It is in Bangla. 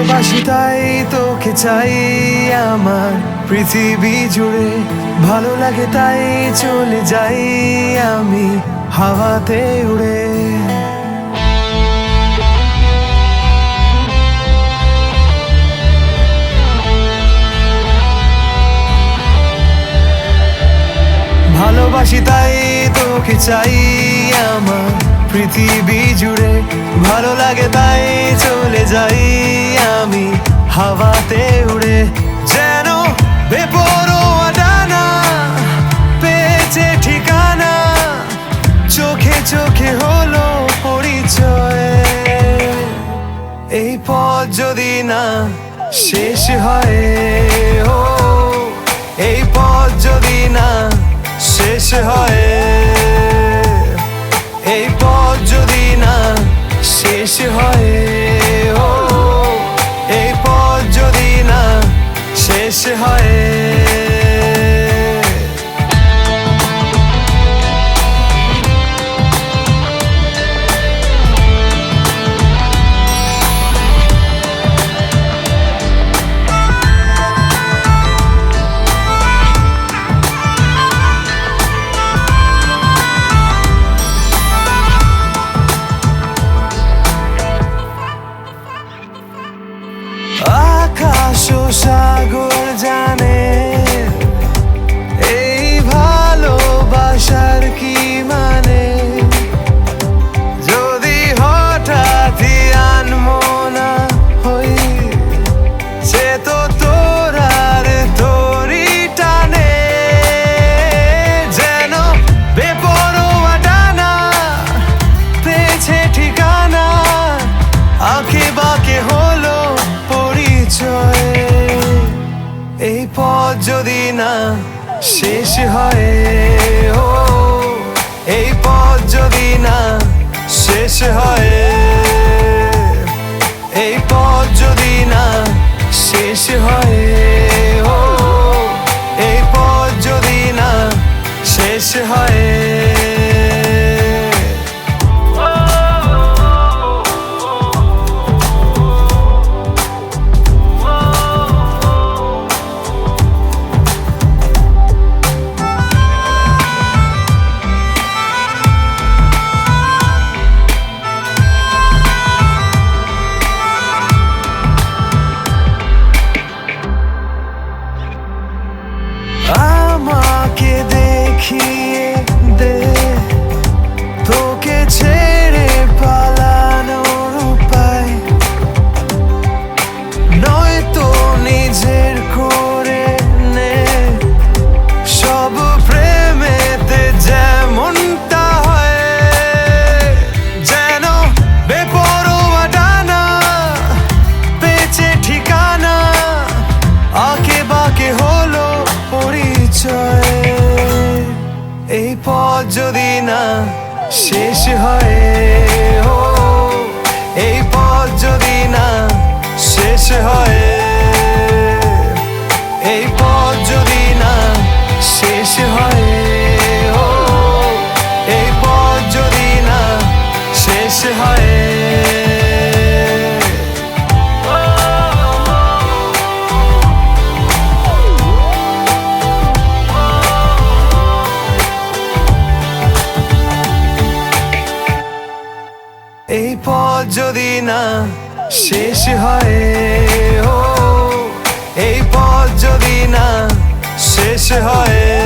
ভালোবাসি তাই তোকে চাই আমার পৃথিবী জুড়ে, ভালো লাগে তাই চলে যাই আমি হাওয়াতে উড়ে। ভালোবাসি তাই তোকে চাই আমার পৃথিবী জুড়ে, ভালো লাগে তাই চলে যাই আমি হাওয়াতে উড়ে। যেন বেপরোয়া ডানা পেয়েছে ঠিকানা, চোখে চোখে হলো পরিচয়। এই পথ যদি না শেষ হয়, ও এই পথ যদি না শেষ হয়, এই পথ যদি না শেষ হয়, ও এই পথ যদি না শেষ হয়। আকাশ ও সাগর জানে এই ভালোবাসার কি মানে, যদি হঠাৎই আনমনা হই সে তো তোর আর তোরই টানে। যেন বেপরোয়া ডানা পেয়েছে ঠিকানা, আঁকে বাঁকে হলো পরিচয়। এই পথ যদি না শেষ হয়, ও এই পথ যদি না শেষ হয়, এই পথ যদি না শেষ হয়, ও এই পথ যদি না শেষ হয়। আমাকে দেখিয়ে দে তোকে ছেড়ে পালানোর উপায়, নয়তো নিজের করে নে সব প্রেমেতে যেমনটা হয়। যেন বেপরোয়া ডানা পেয়েছে ঠিকানা, আঁকে বাঁকে হলো পরিচয়। এই পথ যদি না শেষ হয়, ও এই পথ যদি না শেষ হয়, এই পথ যদি না শেষ হয়, ও এই পথ যদি না শেষ হয়। এই পথ যদি না শেষ হয়, ও এই পথ যদি না শেষ হয়।